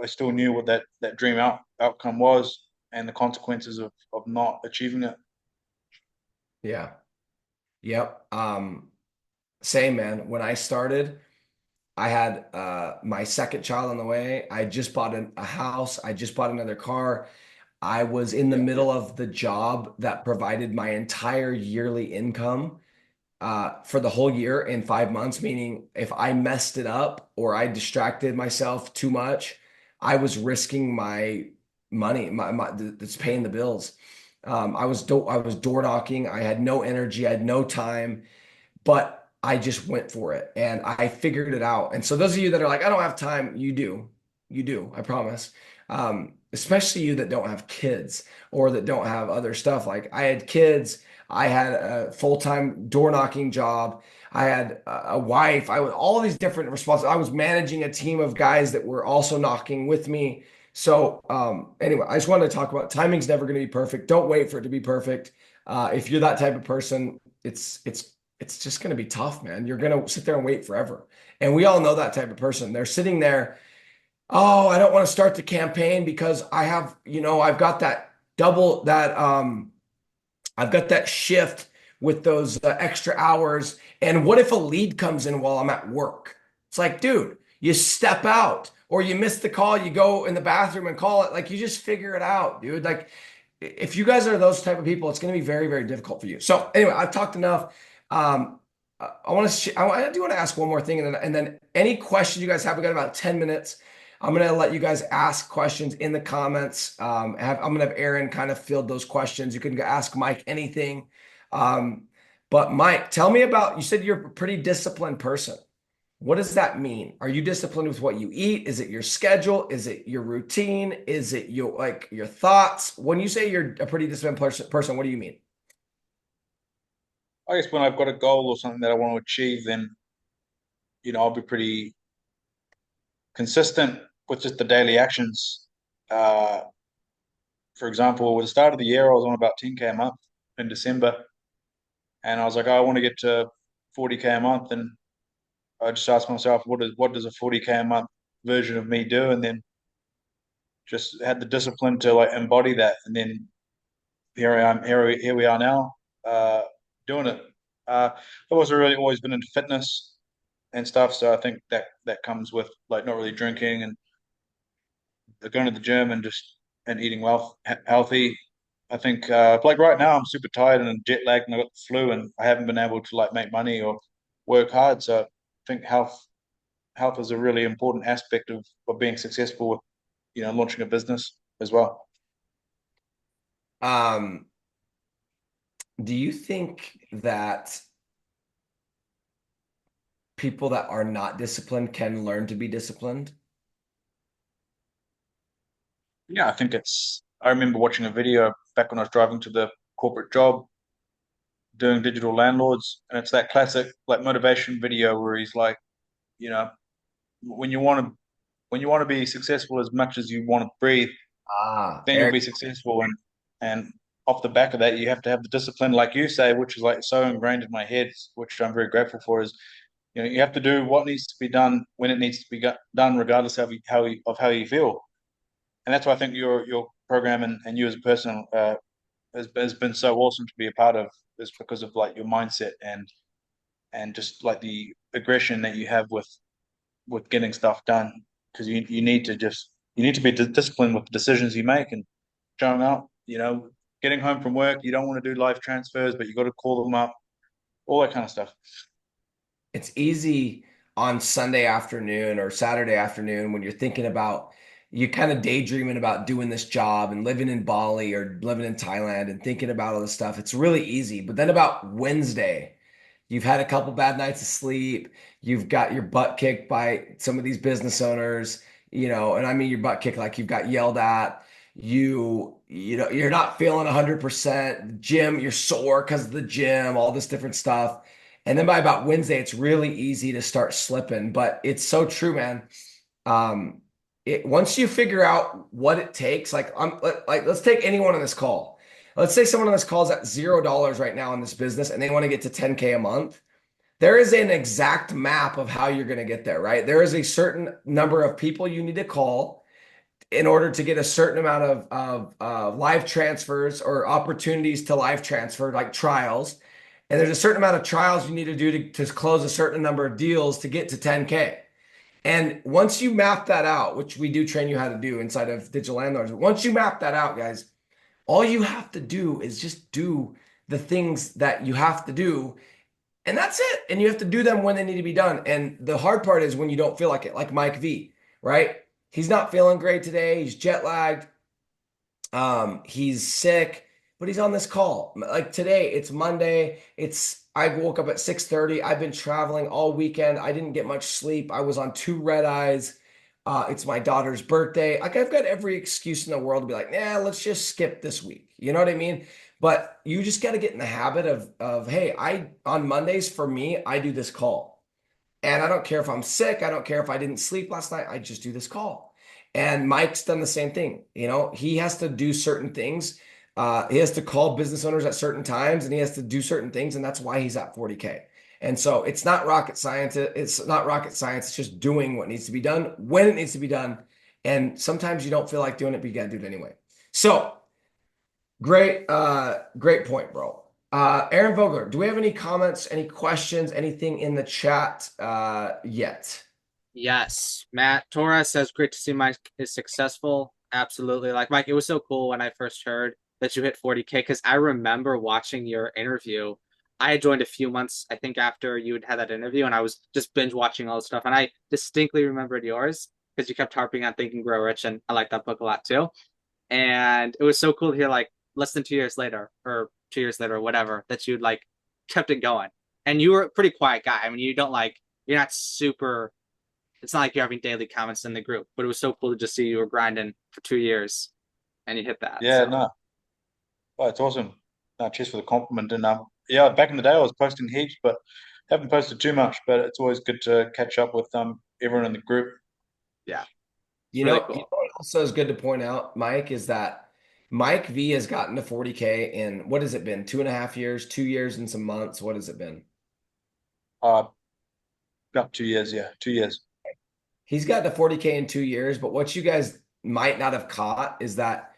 I still knew what that dream outcome was and the consequences of not achieving it. yeah, yep. Same, man. When I started, I had my second child on the way. I just bought a house. I just bought another car. I was in the Yeah, middle of the job that provided my entire yearly income for the whole year in 5 months, meaning if I messed it up or I distracted myself too much, I was risking my money, that's paying the bills. I was door knocking. I had no energy. I had no time, but I just went for it and I figured it out. And so those of you that are like, I don't have time, you do, I promise. Especially you that don't have kids or that don't have other stuff. Like I had kids, I had a full-time door knocking job. I had a wife. I was all these different responsibilities. I was managing a team of guys that were also knocking with me. So anyway, I just wanted to talk about timing's never going to be perfect. Don't wait for it to be perfect. If you're that type of person, it's just going to be tough, man. You're going to sit there and wait forever. And we all know that type of person. They're sitting there, oh, I don't want to start the campaign because I have, I've got that double that I've got that shift with those extra hours. And what if a lead comes in while I'm at work? It's like, dude, you step out or you miss the call, you go in the bathroom and call it. Like you just figure it out, dude. Like if you guys are those type of people, it's going to be very, very difficult for you. So anyway, I've talked enough. I want to, I do want to ask one more thing, and then any questions you guys have, we got about 10 minutes. I'm going to let you guys ask questions in the comments. I'm going to have Aaron kind of field those questions. You can ask Mike anything. Um, but Mike, tell me about, you said you're a pretty disciplined person. What does that mean? Are you disciplined with what you eat? Is it your schedule? Is it your routine? Is it your thoughts? When you say you're a pretty disciplined person, what do you mean? I guess when I've got a goal or something that I want to achieve, then I'll be pretty consistent with just the daily actions. Uh, for example, at the start of the year, I was on about 10K a month in December, and I was like, oh, I want to get to 40K a month, and I just asked myself, what does a 40K a month version of me do, and then just had the discipline to embody that, and then here I am, here we are now, doing it. I've also really always been into fitness and stuff, so I think that comes with not really drinking and going to the gym and just and eating healthy. I think right now I'm super tired and jet lagged and I got the flu and I haven't been able to make money or work hard. So I think health is a really important aspect of being successful with launching a business as well. Um, do you think that people that are not disciplined can learn to be disciplined? Yeah, I think it's. I remember watching a video back when I was driving to the corporate job doing digital landlords, and it's that classic motivation video where he's like, you know, when you want to be successful as much as you want to breathe, then you'll Eric, be successful. And off the back of that, you have to have the discipline, like you say, which is so ingrained in my head, which I'm very grateful for. Is you have to do what needs to be done when it needs to be done, regardless of how you feel. And that's why I think your program and you as a person has been so awesome to be a part of, is because of your mindset and just the aggression that you have with getting stuff done, because you need to be disciplined with the decisions you make and showing up. Getting home from work, you don't want to do live transfers, but you got to call them up, all that kind of stuff. it's easy on Sunday afternoon or Saturday afternoon when you're thinking about you kind of daydreaming about doing this job and living in Bali or living in Thailand and thinking about all this stuff. It's really easy. But then about Wednesday, you've had a couple bad nights of sleep. You've got your butt kicked by some of these business owners, and I mean your butt kicked like you've got yelled at. You're not feeling 100%. Gym, you're sore because of the gym, all this different stuff. And then by about Wednesday, it's really easy to start slipping. But it's so true, man. Um, once you figure out what it takes, let's take anyone on this call. Let's say someone on this call is at $0 right now in this business and they want to get to 10K a month. There is an exact map of how you're going to get there, right? There is a certain number of people you need to call in order to get a certain amount of live transfers or opportunities to live transfer, like trials. And there's a certain amount of trials you need to do to close a certain number of deals to get to 10K. And once you map that out, which we do train you how to do inside of Digital Landlords, once you map that out, guys, all you have to do is just do the things that you have to do. And that's it. And you have to do them when they need to be done. And the hard part is when you don't feel like it, like Mike V, right? He's not feeling great today. He's jet lagged. He's sick, but he's on this call. Like today, it's Monday. I woke up at 6:30. I've been traveling all weekend. I didn't get much sleep. I was on 2 red eyes. It's my daughter's birthday. Like I've got every excuse in the world to be like, nah, let's just skip this week. You know what I mean? But you just got to get in the habit of, hey, on Mondays for me, I do this call. And I don't care if I'm sick. I don't care if I didn't sleep last night. I just do this call. And Mike's done the same thing. He has to do certain things. He has to call business owners at certain times and he has to do certain things. And that's why he's at 40K. And so it's not rocket science. It's not rocket science. It's just doing what needs to be done when it needs to be done. And sometimes you don't feel like doing it, but you got to do it anyway. So great point, bro. Aaron Vogler, do we have any comments, any questions, anything in the chat yet? Yes. Matt Torres says, great to see Mike is successful. Absolutely. Like, Mike, it was so cool when I first heard that you hit 40K because I remember watching your interview. I had joined a few months, I think, after you had that interview, and I was just binge watching all the stuff. And I distinctly remembered yours because you kept harping on Think and Grow Rich, and I like that book a lot too. And it was so cool to hear, like, less than 2 years later, or 2 years later, or whatever, that you'd like kept it going. And you were a pretty quiet guy. I mean, you're not super. It's not like you're having daily comments in the group, but it was so cool to just see you were grinding for 2 years and you hit that. Yeah, So. no, oh, it's awesome. No, cheers for the compliment. And yeah, back in the day, I was posting heaps, but haven't posted too much. But it's always good to catch up with everyone in the group. Yeah, You really know, cool. what also is good to point out, Mike, is that Mike V has gotten to 40K in what has it been? 2.5 years, 2 years and some months. What has it been? Uh, about 2 years, yeah, 2 years. He's got to 40K in 2 years, but what you guys might not have caught is that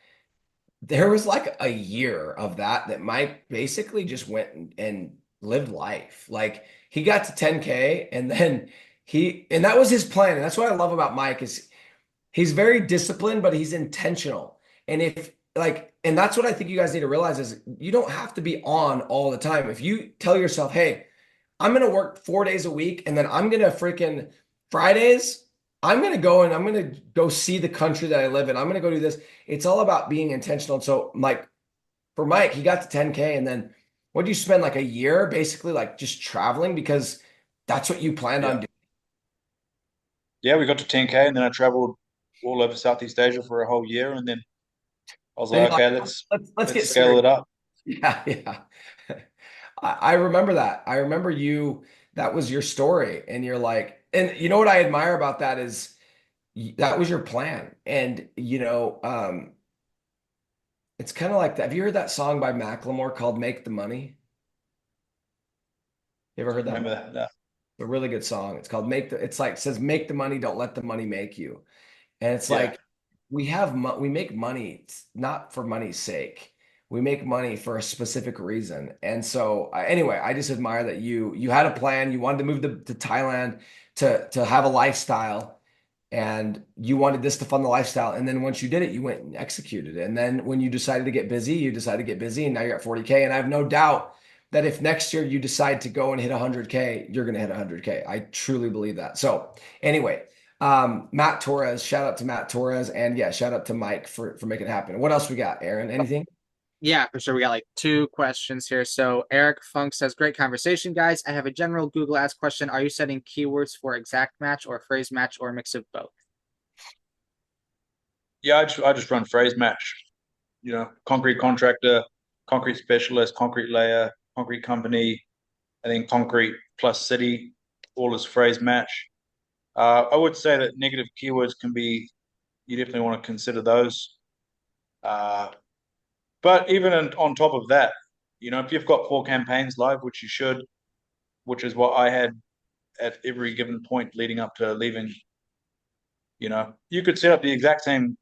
there was like a year of that Mike basically just went and lived life. Like he got to 10K and then and that was his plan. And that's what I love about Mike is he's very disciplined, but he's intentional. And and that's what I think you guys need to realize is you don't have to be on all the time. If you tell yourself, hey, I'm going to work 4 days a week and then I'm going to freaking Fridays, I'm going to go and I'm going to go see the country that I live in. I'm going to go do this. It's all about being intentional. And so for Mike, he got to 10K and then what do you spend like a year basically like just traveling because that's what you planned on Yeah, doing? yeah, we got to 10K, and then I traveled all over Southeast Asia for a whole year, and then I was Then you're like, like, okay, let's let's let's get scale serious. it up. Yeah, yeah. I remember that. I remember that was your story. And you're like, and you know what I admire about that is that was your plan. And, it's kind of like that. Have you heard that song by Macklemore called Make the Money? You ever heard that? Remember that? No. A really good song. It's called it's like, it says, make the money, don't let the money make you. And it's Yeah, like, we make money not for money's sake. We make money for a specific reason. And so anyway, I just admire that you had a plan. You wanted to move to Thailand to have a lifestyle and you wanted this to fund the lifestyle. And then once you did it, you went and executed it. And then when you decided to get busy, you decided to get busy and now you're at 40K. And I have no doubt that if next year you decide to go and hit 100K, you're going to hit 100K. I truly believe that. So anyway, Matt Torres, shout out to Matt Torres, and yeah, shout out to Mike for making it happen. What else we got, Aaron? Anything? Yeah, for sure. We got like two questions here. So Eric Funk says, great conversation, guys. I have a general Google Ads question. Are you setting keywords for exact match or phrase match or a mix of both? Yeah, I just run phrase match. Concrete contractor, concrete specialist, concrete layer, concrete company, I think concrete plus city, all is phrase match. I would say that negative keywords you definitely want to consider those. But even on top of that, if you've got 4 campaigns live, which you should, which is what I had at every given point leading up to leaving, you could set up the exact same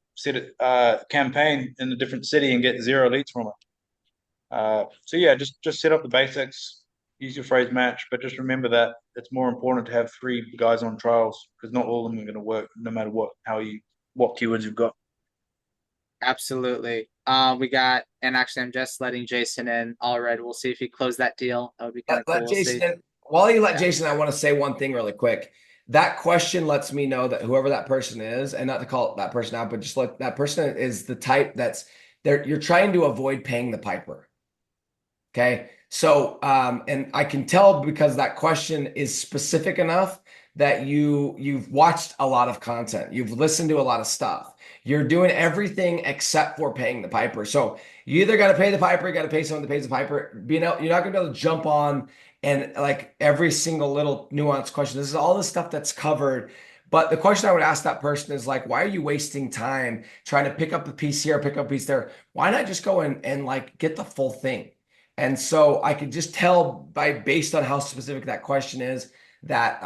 campaign in a different city and get 0 leads from it. So yeah, just set up the basics, use your phrase match, but just remember that it's more important to have 3 guys on trials because not all of them are going to work, no matter what keywords you've got. Absolutely. We got, and actually, I'm just letting Jason in. All right, we'll see if he closed that deal. That would be kind of cool. Let We'll Jason see. in. While you let Jason, I want to say one thing really quick. That question lets me know that whoever that person is, and not to call that person out, but just let that person is the type that's there. You're trying to avoid paying the piper. Okay. So, and I can tell because that question is specific enough that you've watched a lot of content. You've listened to a lot of stuff. You're doing everything except for paying the piper. So you either got to pay the piper, you got to pay someone that pays the piper. You're not going to be able to jump on and like every single little nuanced question. This is all the stuff that's covered. But the question I would ask that person is like, why are you wasting time trying to pick up a piece here, pick up a piece there? Why not just go and like get the full thing? And so I could just tell based on how specific that question is that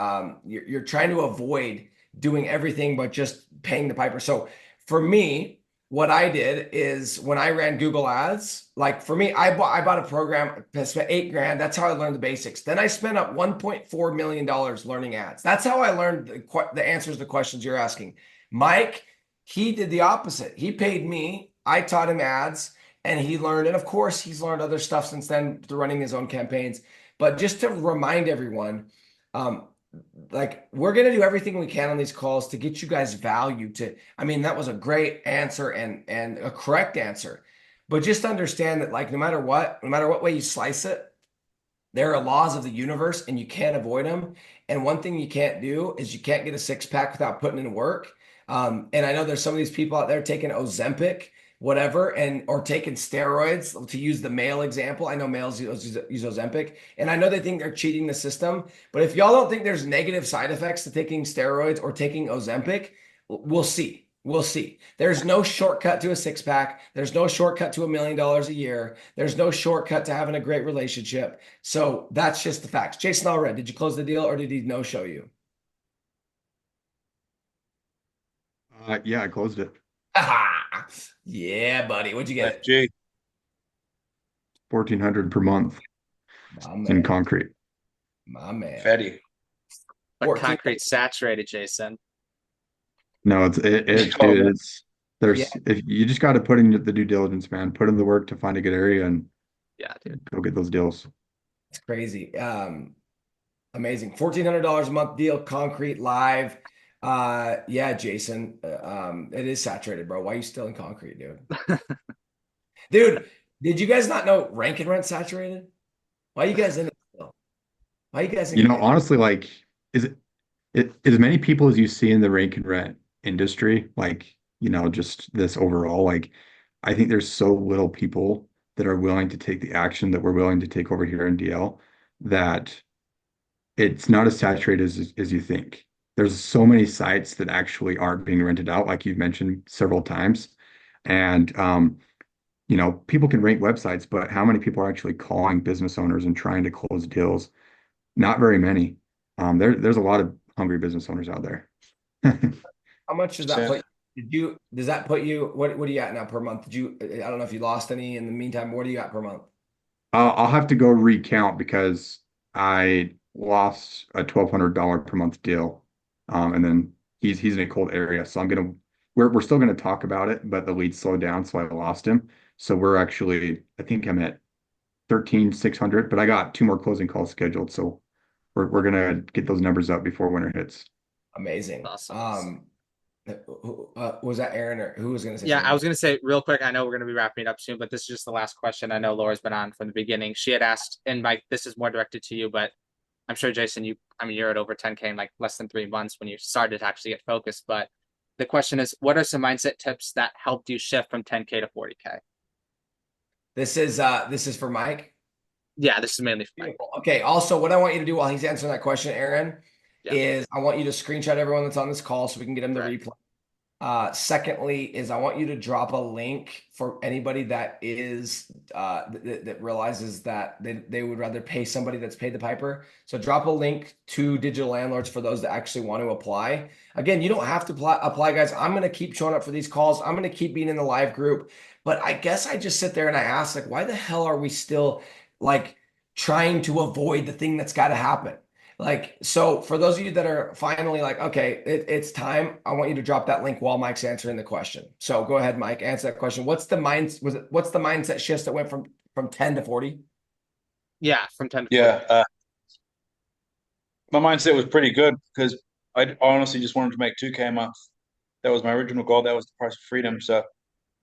you're trying to avoid doing everything but just paying the piper. So for me, what I did is when I ran Google Ads, like for me, I bought a program, I spent 8 grand. That's how I learned the basics. Then I spent up $1.4 million learning ads. That's how I learned the answers to the questions you're asking. Mike, he did the opposite. He paid me. I taught him ads and he learned, and of course he's learned other stuff since then through running his own campaigns. But just to remind everyone, um, like we're going to do everything we can on these calls to get you guys value I mean, that was a great answer and a correct answer, but just understand that like no matter what way you slice it, there are laws of the universe and you can't avoid them. And one thing you can't do is you can't get a 6-pack without putting in work. And I know there's some of these people out there taking Ozempic, whatever, and or taking steroids to use the male example. I know males use Ozempic, and I know they think they're cheating the system. But if y'all don't think there's negative side effects to taking steroids or taking Ozempic, we'll see. We'll see. There's no shortcut to a 6-pack. There's no shortcut to $1 million a year. There's no shortcut to having a great relationship. So that's just the facts. Jason Allred, did you close the deal or did he no show you? Yeah, I closed it. Yeah, buddy. What'd you get? Gee, 1,400 per month in concrete. My man. fatty. But concrete saturated, Jason. No, it's if you just got to put in the due diligence, man. Put in the work to find a good area and yeah, dude, go get those deals. It's crazy. Amazing. $1,400 a month deal, concrete live. Yeah, Jason. It is saturated, bro. Why are you still in concrete, dude? Dude, did you guys not know Rankin Rent saturated? Why are you guys in it still? Why are you guys in it? Honestly, like, is it as many people as you see in the rank and rent industry, like, just this overall, like, I think there's so little people that are willing to take the action that we're willing to take over here in DL that it's not as saturated as you think. There's so many sites that actually aren't being rented out, like you've mentioned several times. And people can rank websites, but how many people are actually calling business owners and trying to close deals? Not very many. There's a lot of hungry business owners out there. How much does that put you? Does that put you, what are you at now per month? I don't know if you lost any in the meantime. What are you at per month? I'll have to go recount because I lost a $1,200 per month deal. And then he's in a cold area. So we're still gonna talk about it, but the lead slowed down, so I lost him. So I think I'm at 13,600, but I got 2 more closing calls scheduled. So we're gonna get those numbers up before winter hits. Amazing. Awesome. Was that Aaron or who was going to say Yeah, I something? was going to say real quick, I know we're going to be wrapping it up soon, but this is just the last question. I know Laura's been on from the beginning. She had asked, and Mike, this is more directed to you, but I'm sure Jason, you're at over 10K in like less than 3 months when you started to actually get focused. But the question is, what are some mindset tips that helped you shift from 10K to 40K? This is for Mike. Yeah, this is mainly for Mike. Beautiful. Okay. Also, what I want you to do while he's answering that question, Aaron, Yeah. is I want you to screenshot everyone that's on this call so we can get them the Right. replay. Secondly, is I want you to drop a link for anybody that is that realizes that they would rather pay somebody that's paid the piper. So drop a link to digital landlords for those that actually want to apply. Again, you don't have to apply, guys. I'm going to keep showing up for these calls. I'm going to keep being in the live group. But I guess I just sit there and I ask, like, why the hell are we still like trying to avoid the thing that's got to happen? Like, so for those of you that are finally like, okay, it's time, I want you to drop that link while Mike's answering the question. So go ahead, Mike, answer that question. What's the mindset shifts that went from 10 to 40? Yeah, from 10 to 40. Yeah, my mindset was pretty good because I honestly just wanted to make 2K a month. That was my original goal. That was the price of freedom. So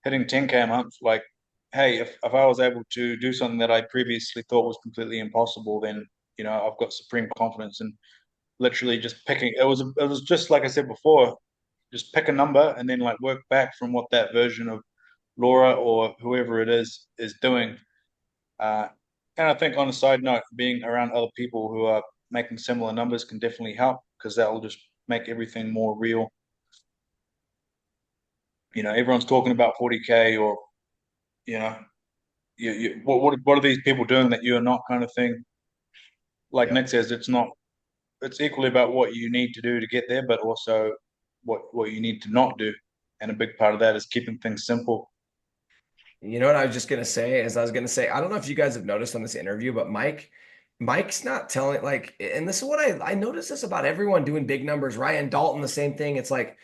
hitting 10K a month, like, hey, if I was able to do something that I previously thought was completely impossible, then I've got supreme confidence in literally just picking. It was just like I said before, just pick a number and then like work back from what that version of Laura or whoever it is doing. Uh, and I think on a side note, being around other people who are making similar numbers can definitely help because that will just make everything more real. Everyone's talking about 40K or you know, what are these people doing that you're not, kind of thing. Like Yeah. Nick says, it's equally about what you need to do to get there, but also what you need to not do. And a big part of that is keeping things simple. You know what I was just gonna say is I was gonna say, I don't know if you guys have noticed on this interview, but Mike's not telling like, and this is what I noticed this about everyone doing big numbers. Ryan Dalton, the same thing. It's like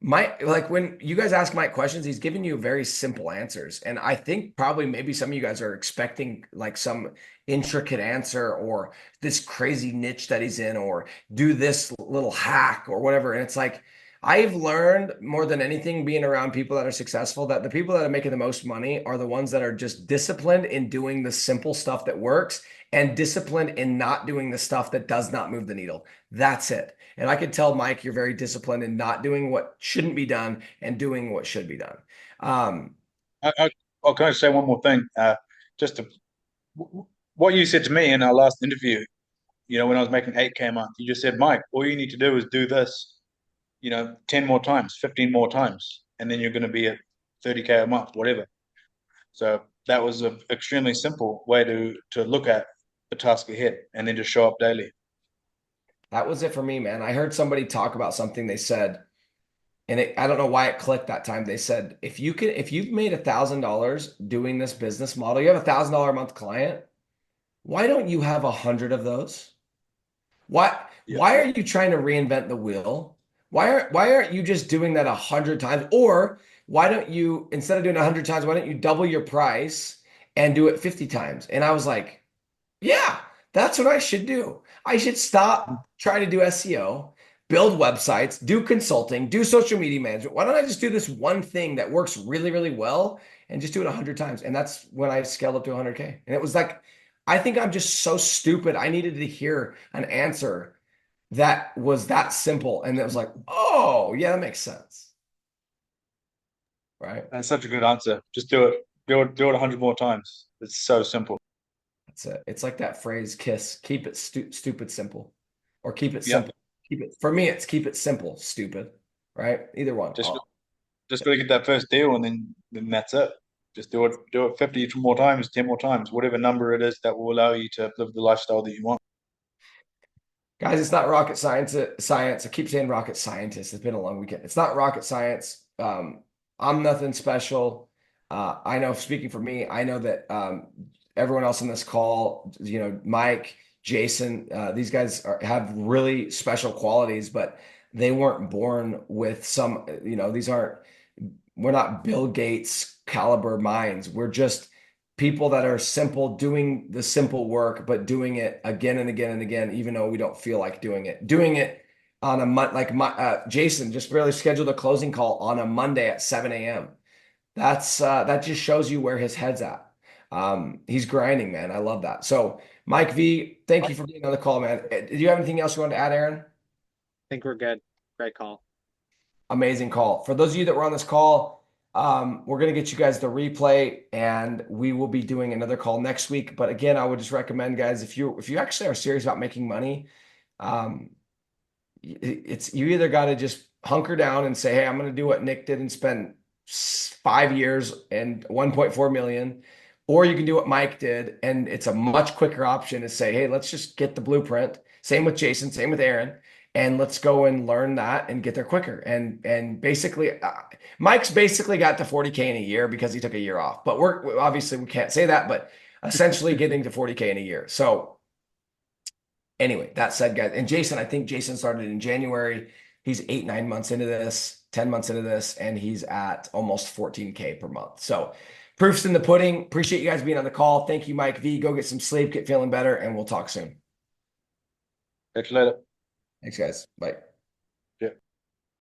like when you guys ask Mike questions, he's giving you very simple answers. And I think probably maybe some of you guys are expecting like some intricate answer or this crazy niche that he's in or do this little hack or whatever. And it's like, I've learned more than anything being around people that are successful that the people that are making the most money are the ones that are just disciplined in doing the simple stuff that works and disciplined in not doing the stuff that does not move the needle. That's it. And I could tell, Mike, you're very disciplined in not doing what shouldn't be done and doing what should be done. Um, Can I say one more thing? Just to, what you said to me in our last interview, when I was making 8K a month, you just said, Mike, all you need to do is do this, 10 more times, 15 more times, and then you're going to be at 30K a month, whatever. So that was an extremely simple way to look at the task ahead and then just show up daily. that was it for me, man. I heard somebody talk about something they said, and I don't know why it clicked that time. They said, if you've made $1,000 doing this business model, you have $1,000 a month client. Why don't you have 100 of those? Why Yeah. why are you trying to reinvent the wheel? Why aren't you just doing that 100 times? Or why don't you, instead of doing 100 times, why don't you double your price and do it 50 times? And I was like, yeah, that's what I should do. I should stop trying to do SEO, build websites, do consulting, do social media management. Why don't I just do this one thing that works really, really well and just do it 100 times? And that's when I scaled up to 100K. And it was like, I think I'm just so stupid. I needed to hear an answer that was that simple. And it was like, oh, yeah, that makes sense. Right? That's such a good answer. Just do it. Do it 100 more times. It's so simple. That's it. It's like that phrase, KISS, keep it stupid simple, or keep it Yep. simple. Keep it, for me, it's keep it simple, stupid, right? Either one. Just Oh, just got to get that first deal, and then that's it. Just do it 50 more times, 10 more times, whatever number it is that will allow you to live the lifestyle that you want. guys, it's not rocket science. Science. I keep saying rocket scientist. It's been a long weekend. It's not rocket science. I'm nothing special. I know, speaking for me, I know that everyone else on this call, Mike, Jason, these guys have really special qualities, but they weren't born with some, we're not Bill Gates caliber minds. We're just people that are simple, doing the simple work, but doing it again and again and again, even though we don't feel like doing it on a month, like Jason just barely scheduled a closing call on a Monday at 7 a.m. That just shows you where his head's at. He's grinding, man. I love that. So Mike V, thank you for being on the call, man. Do you have anything else you want to add, Aaron? I think we're good. Great call. Amazing call. For those of you that were on this call, we're going to get you guys the replay, and we will be doing another call next week. But again, I would just recommend, guys, if you actually are serious about making money, you either got to just hunker down and say, hey, I'm going to do what Nick did and spend 5 years and 1.4 million, or you can do what Mike did, and it's a much quicker option to say, hey, let's just get the blueprint. Same with Jason, same with Aaron, and let's go and learn that and get there quicker. And basically, Mike's basically got to 40K in a year because he took a year off. But we're obviously we can't say that, but essentially getting to 40K in a year. So anyway, that said, guys, and Jason, I think Jason started in January. He's 8-9 months into this, 10 months into this, and he's at almost 14K per month. So proof's in the pudding. Appreciate you guys being on the call. Thank you, Mike V. Go get some sleep, get feeling better, and we'll talk soon. Catch you later. Thanks, guys. Bye.